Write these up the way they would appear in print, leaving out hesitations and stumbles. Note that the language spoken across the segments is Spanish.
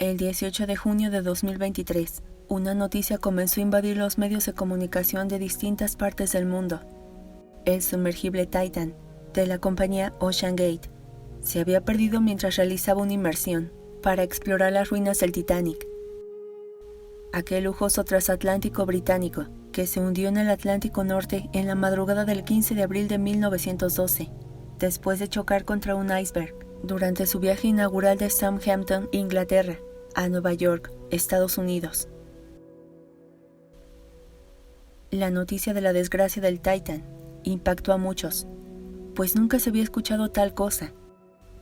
El 18 de junio de 2023, una noticia comenzó a invadir los medios de comunicación de distintas partes del mundo. El sumergible Titan, de la compañía OceanGate, se había perdido mientras realizaba una inmersión para explorar las ruinas del Titanic, aquel lujoso transatlántico británico que se hundió en el Atlántico Norte en la madrugada del 15 de abril de 1912, después de chocar contra un iceberg durante su viaje inaugural de Southampton, Inglaterra, a Nueva York, Estados Unidos. La noticia de la desgracia del Titan impactó a muchos, pues nunca se había escuchado tal cosa,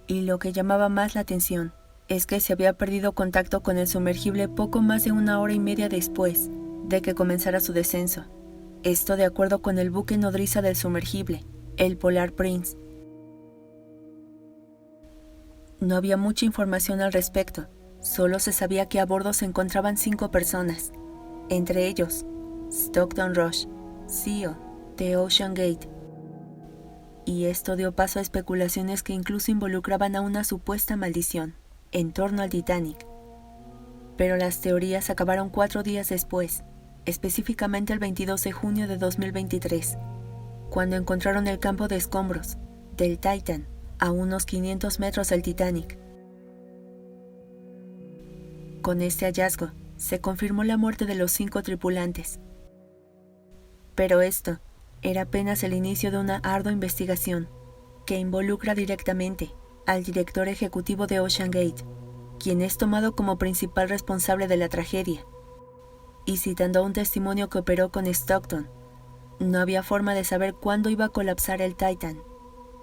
y lo que llamaba más la atención es que se había perdido contacto con el sumergible poco más de 1 hora y media después de que comenzara su descenso. Esto de acuerdo con el buque nodriza del sumergible, el Polar Prince. No había mucha información al respecto, solo se sabía que a bordo se encontraban 5 personas, entre ellos Stockton Rush, CEO de OceanGate. Y esto dio paso a especulaciones que incluso involucraban a una supuesta maldición en torno al Titanic. Pero las teorías acabaron 4 días después, específicamente el 22 de junio de 2023, cuando encontraron el campo de escombros del Titan a unos 500 metros del Titanic. Con este hallazgo, se confirmó la muerte de los 5 tripulantes. Pero esto era apenas el inicio de una ardua investigación que involucra directamente al director ejecutivo de OceanGate, quien es tomado como principal responsable de la tragedia. Y citando a un testimonio que operó con Stockton, no había forma de saber cuándo iba a colapsar el Titan,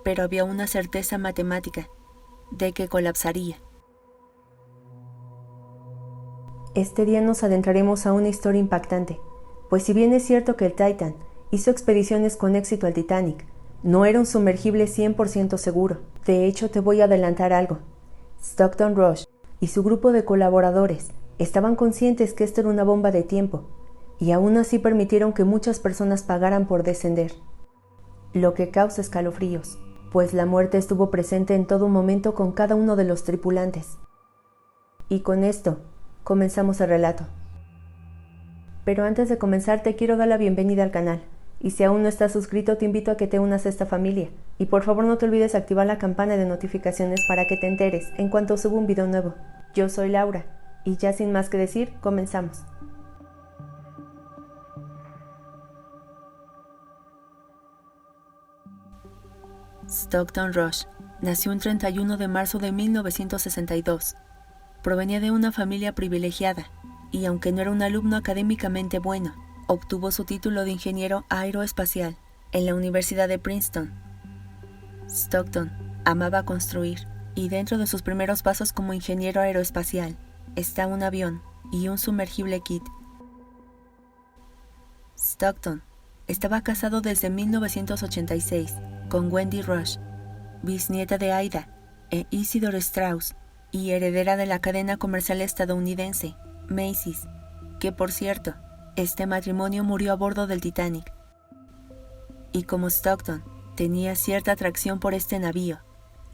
pero había una certeza matemática de que colapsaría. Este día nos adentraremos a una historia impactante, pues si bien es cierto que el Titan hizo expediciones con éxito al Titanic, no era un sumergible 100% seguro. De hecho, te voy a adelantar algo. Stockton Rush y su grupo de colaboradores estaban conscientes que esto era una bomba de tiempo, y aún así permitieron que muchas personas pagaran por descender. Lo que causa escalofríos, pues la muerte estuvo presente en todo momento con cada uno de los tripulantes. Y con esto, comenzamos el relato. Pero antes de comenzar te quiero dar la bienvenida al canal, y si aún no estás suscrito te invito a que te unas a esta familia, y por favor no te olvides activar la campana de notificaciones para que te enteres en cuanto suba un video nuevo. Yo soy Laura, y ya sin más que decir, comenzamos. Stockton Rush nació un 31 de marzo de 1962. Provenía de una familia privilegiada, y aunque no era un alumno académicamente bueno, obtuvo su título de ingeniero aeroespacial en la Universidad de Princeton. Stockton amaba construir, y dentro de sus primeros pasos como ingeniero aeroespacial está un avión y un sumergible kit. Stockton estaba casado desde 1986 con Wendy Rush, bisnieta de Aida e Isidore Strauss y heredera de la cadena comercial estadounidense Macy's, que por cierto, este matrimonio murió a bordo del Titanic. Y como Stockton tenía cierta atracción por este navío,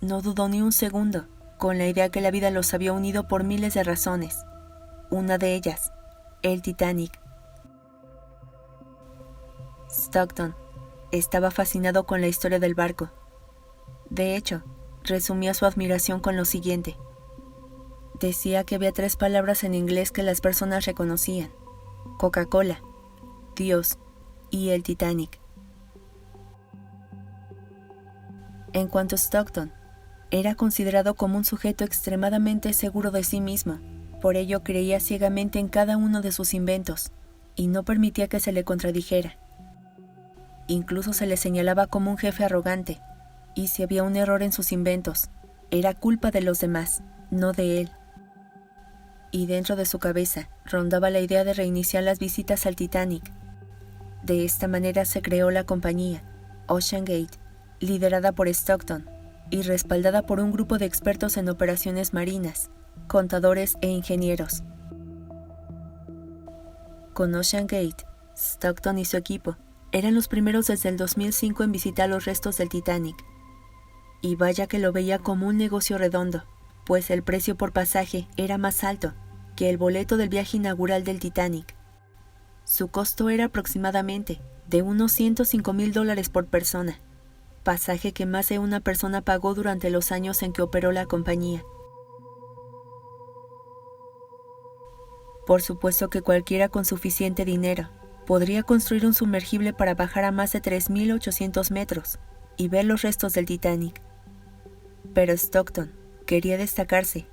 no dudó ni un segundo con la idea que la vida los había unido por miles de razones. Una de ellas, el Titanic. Stockton estaba fascinado con la historia del barco. De hecho, resumía su admiración con lo siguiente. Decía que había 3 palabras en inglés que las personas reconocían: Coca-Cola, Dios y el Titanic. En cuanto a Stockton, era considerado como un sujeto extremadamente seguro de sí mismo, por ello creía ciegamente en cada uno de sus inventos, y no permitía que se le contradijera. Incluso se le señalaba como un jefe arrogante, y si había un error en sus inventos, era culpa de los demás, no de él. Y dentro de su cabeza rondaba la idea de reiniciar las visitas al Titanic. De esta manera se creó la compañía OceanGate, liderada por Stockton y respaldada por un grupo de expertos en operaciones marinas, contadores e ingenieros. Con OceanGate, Stockton y su equipo eran los primeros desde el 2005 en visitar los restos del Titanic. Y vaya que lo veía como un negocio redondo, pues el precio por pasaje era más alto que el boleto del viaje inaugural del Titanic. Su costo era aproximadamente de unos $105,000 por persona, pasaje que más de una persona pagó durante los años en que operó la compañía. Por supuesto que cualquiera con suficiente dinero podría construir un sumergible para bajar a más de 3.800 metros y ver los restos del Titanic. Pero Stockton quería destacarse,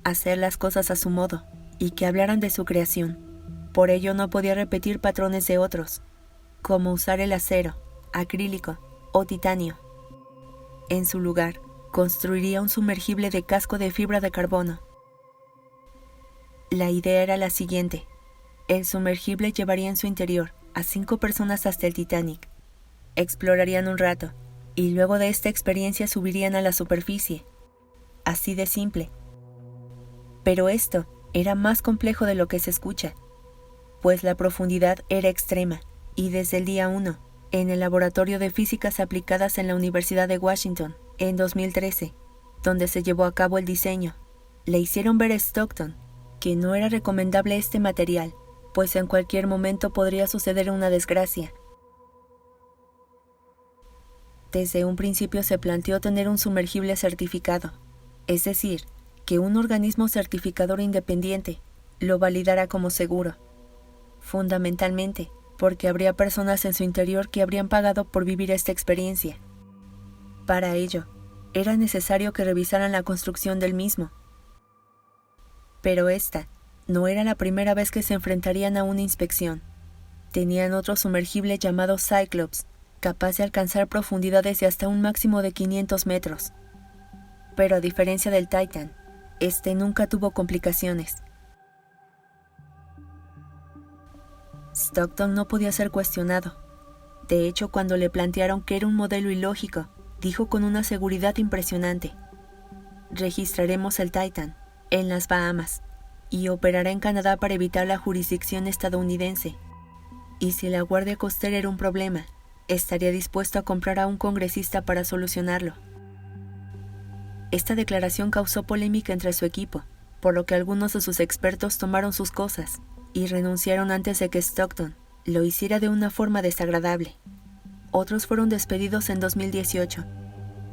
hacer las cosas a su modo y que hablaran de su creación. Por ello no podía repetir patrones de otros, como usar el acero, acrílico o titanio. En su lugar, construiría un sumergible de casco de fibra de carbono. La idea era la siguiente: el sumergible llevaría en su interior a 5 personas hasta el Titanic. Explorarían un rato y luego de esta experiencia subirían a la superficie. Así de simple. Pero esto era más complejo de lo que se escucha, pues la profundidad era extrema y desde el día 1, en el Laboratorio de Físicas Aplicadas en la Universidad de Washington, en 2013, donde se llevó a cabo el diseño, le hicieron ver a Stockton que no era recomendable este material, pues en cualquier momento podría suceder una desgracia. Desde un principio se planteó tener un sumergible certificado, es decir, que un organismo certificador independiente lo validara como seguro, fundamentalmente porque habría personas en su interior que habrían pagado por vivir esta experiencia. Para ello, era necesario que revisaran la construcción del mismo. Pero esta no era la primera vez que se enfrentarían a una inspección. Tenían otro sumergible llamado Cyclops, capaz de alcanzar profundidades de hasta un máximo de 500 metros. Pero a diferencia del Titan, este nunca tuvo complicaciones. Stockton no podía ser cuestionado. De hecho, cuando le plantearon que era un modelo ilógico, dijo con una seguridad impresionante: registraremos el Titan en las Bahamas y operará en Canadá para evitar la jurisdicción estadounidense. Y si la Guardia Costera era un problema, estaría dispuesto a comprar a un congresista para solucionarlo. Esta declaración causó polémica entre su equipo, por lo que algunos de sus expertos tomaron sus cosas y renunciaron antes de que Stockton lo hiciera de una forma desagradable. Otros fueron despedidos en 2018,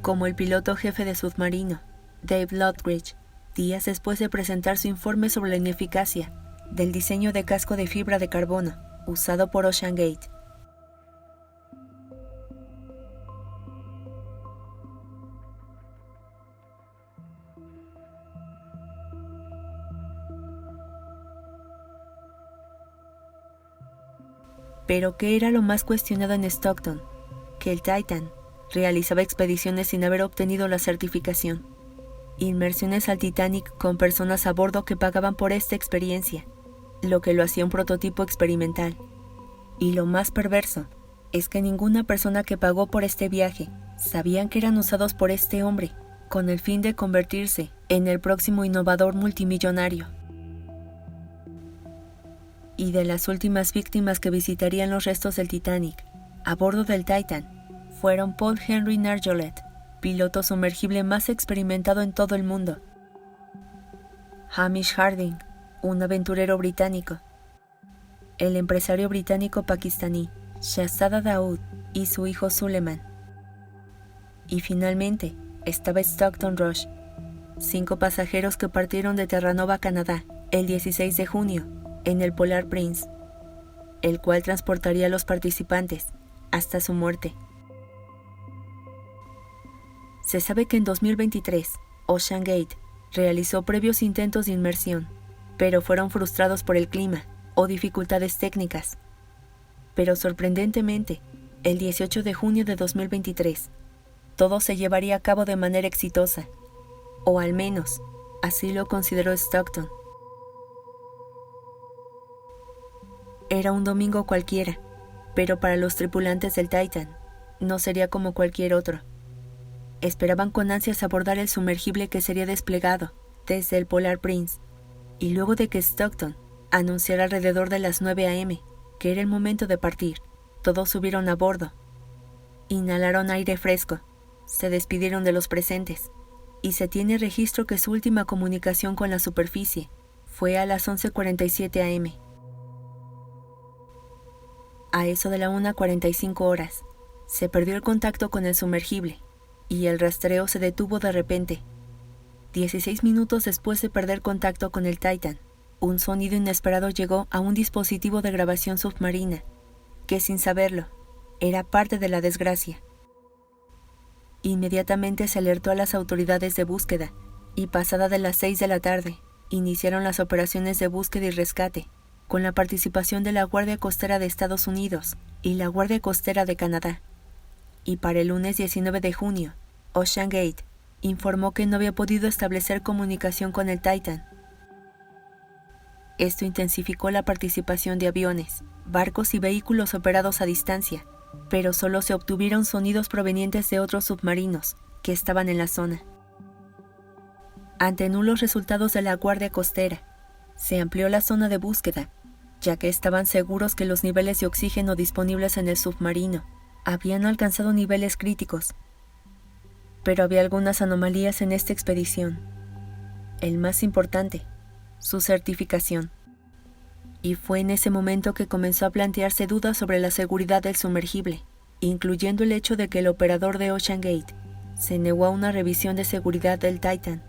como el piloto jefe de submarino, Dave Lothridge, días después de presentar su informe sobre la ineficacia del diseño de casco de fibra de carbono usado por OceanGate. Pero ¿qué era lo más cuestionado en Stockton? Que el Titan realizaba expediciones sin haber obtenido la certificación. Inmersiones al Titanic con personas a bordo que pagaban por esta experiencia, lo que lo hacía un prototipo experimental. Y lo más perverso es que ninguna persona que pagó por este viaje sabían que eran usados por este hombre con el fin de convertirse en el próximo innovador multimillonario. Y de las últimas víctimas que visitarían los restos del Titanic a bordo del Titan fueron Paul Henry Nargeolet, piloto sumergible más experimentado en todo el mundo; Hamish Harding, un aventurero británico; el empresario británico-pakistaní Shahzada Daoud y su hijo Suleiman; y finalmente estaba Stockton Rush, 5 pasajeros que partieron de Terranova, Canadá, el 16 de junio, en el Polar Prince, el cual transportaría a los participantes hasta su muerte. Se sabe que en 2023, OceanGate realizó previos intentos de inmersión, pero fueron frustrados por el clima o dificultades técnicas. Pero sorprendentemente, el 18 de junio de 2023, todo se llevaría a cabo de manera exitosa, o al menos, así lo consideró Stockton. Era un domingo cualquiera, pero para los tripulantes del Titan no sería como cualquier otro. Esperaban con ansias abordar el sumergible que sería desplegado desde el Polar Prince, y luego de que Stockton anunciara alrededor de las 9 a.m. que era el momento de partir, todos subieron a bordo. Inhalaron aire fresco, se despidieron de los presentes y se tiene registro que su última comunicación con la superficie fue a las 11:47 am. A eso de la 1:45 horas, se perdió el contacto con el sumergible y el rastreo se detuvo de repente. 16 minutos después de perder contacto con el Titan, un sonido inesperado llegó a un dispositivo de grabación submarina, que sin saberlo, era parte de la desgracia. Inmediatamente se alertó a las autoridades de búsqueda y pasada de las 6 de la tarde, iniciaron las operaciones de búsqueda y rescate, con la participación de la Guardia Costera de Estados Unidos y la Guardia Costera de Canadá. Y para el lunes 19 de junio, OceanGate informó que no había podido establecer comunicación con el Titan. Esto intensificó la participación de aviones, barcos y vehículos operados a distancia, pero solo se obtuvieron sonidos provenientes de otros submarinos que estaban en la zona. Ante nulos resultados de la Guardia Costera, se amplió la zona de búsqueda, ya que estaban seguros que los niveles de oxígeno disponibles en el submarino habían alcanzado niveles críticos. Pero había algunas anomalías en esta expedición. El más importante, su certificación. Y fue en ese momento que comenzó a plantearse dudas sobre la seguridad del sumergible, incluyendo el hecho de que el operador de OceanGate se negó a una revisión de seguridad del Titan.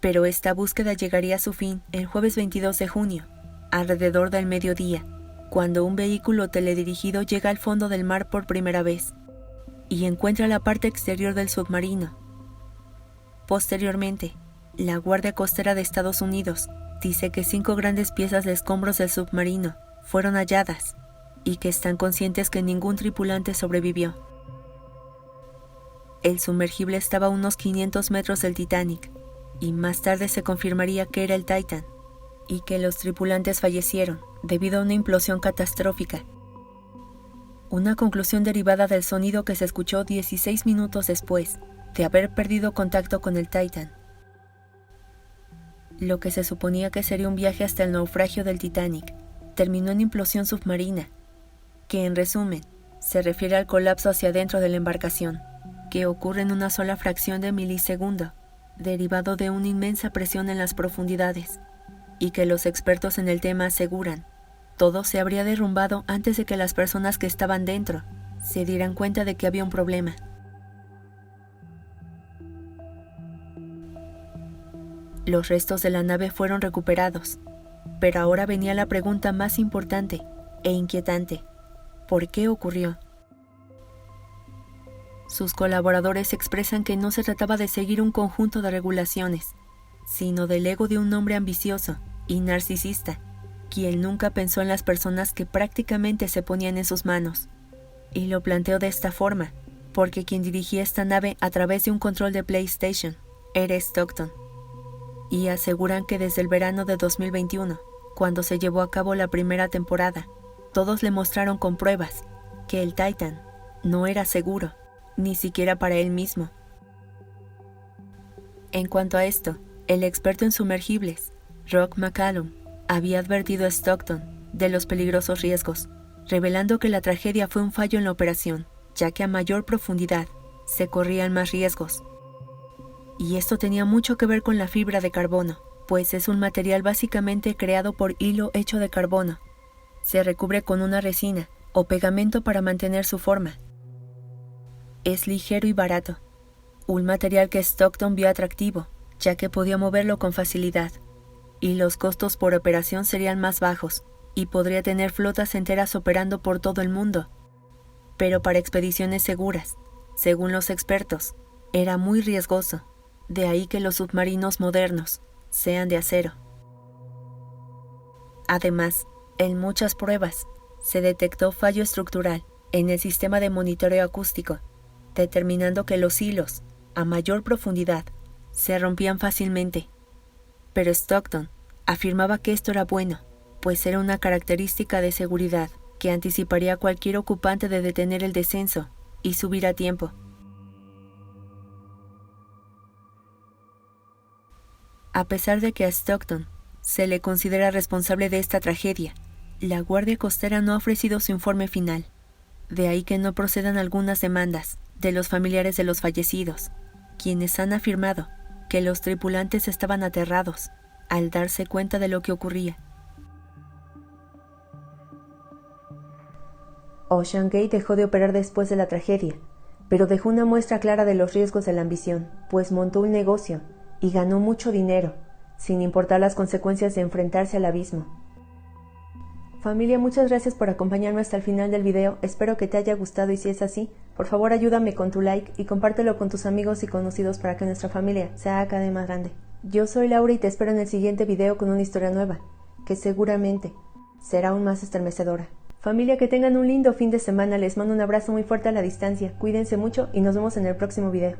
Pero esta búsqueda llegaría a su fin el jueves 22 de junio, alrededor del mediodía, cuando un vehículo teledirigido llega al fondo del mar por primera vez y encuentra la parte exterior del submarino. Posteriormente, la Guardia Costera de Estados Unidos dice que 5 grandes piezas de escombros del submarino fueron halladas y que están conscientes que ningún tripulante sobrevivió. El sumergible estaba a unos 500 metros del Titanic y más tarde se confirmaría que era el Titan y que los tripulantes fallecieron debido a una implosión catastrófica. Una conclusión derivada del sonido que se escuchó 16 minutos después de haber perdido contacto con el Titan. Lo que se suponía que sería un viaje hasta el naufragio del Titanic terminó en implosión submarina, que en resumen se refiere al colapso hacia adentro de la embarcación, que ocurre en una sola fracción de milisegundo, derivado de una inmensa presión en las profundidades, y que los expertos en el tema aseguran todo se habría derrumbado antes de que las personas que estaban dentro se dieran cuenta de que había un problema. Los restos de la nave fueron recuperados, pero ahora venía la pregunta más importante e inquietante: ¿por qué ocurrió? Sus colaboradores expresan que no se trataba de seguir un conjunto de regulaciones, sino del ego de un hombre ambicioso y narcisista, quien nunca pensó en las personas que prácticamente se ponían en sus manos. Y lo planteó de esta forma, porque quien dirigía esta nave a través de un control de PlayStation era Stockton. Y aseguran que desde el verano de 2021, cuando se llevó a cabo la primera temporada, todos le mostraron con pruebas que el Titan no era seguro, ni siquiera para él mismo. En cuanto a esto, el experto en sumergibles, Rock McCallum, había advertido a Stockton de los peligrosos riesgos, revelando que la tragedia fue un fallo en la operación, ya que a mayor profundidad se corrían más riesgos. Y esto tenía mucho que ver con la fibra de carbono, pues es un material básicamente creado por hilo hecho de carbono. Se recubre con una resina o pegamento para mantener su forma. Es ligero y barato, un material que Stockton vio atractivo, ya que podía moverlo con facilidad, y los costos por operación serían más bajos, y podría tener flotas enteras operando por todo el mundo. Pero para expediciones seguras, según los expertos, era muy riesgoso, de ahí que los submarinos modernos sean de acero. Además, en muchas pruebas, se detectó fallo estructural en el sistema de monitoreo acústico, determinando que los hilos, a mayor profundidad, se rompían fácilmente. Pero Stockton afirmaba que esto era bueno, pues era una característica de seguridad que anticiparía a cualquier ocupante de detener el descenso y subir a tiempo. A pesar de que a Stockton se le considera responsable de esta tragedia, la Guardia Costera no ha ofrecido su informe final. De ahí que no procedan algunas demandas de los familiares de los fallecidos, quienes han afirmado que los tripulantes estaban aterrados al darse cuenta de lo que ocurría. Ocean Gate dejó de operar después de la tragedia, pero dejó una muestra clara de los riesgos de la ambición, pues montó un negocio y ganó mucho dinero, sin importar las consecuencias de enfrentarse al abismo. Familia, muchas gracias por acompañarme hasta el final del video, espero que te haya gustado y si es así, por favor ayúdame con tu like y compártelo con tus amigos y conocidos para que nuestra familia sea cada vez más grande. Yo soy Laura y te espero en el siguiente video con una historia nueva, que seguramente será aún más estremecedora. Familia, que tengan un lindo fin de semana, les mando un abrazo muy fuerte a la distancia, cuídense mucho y nos vemos en el próximo video.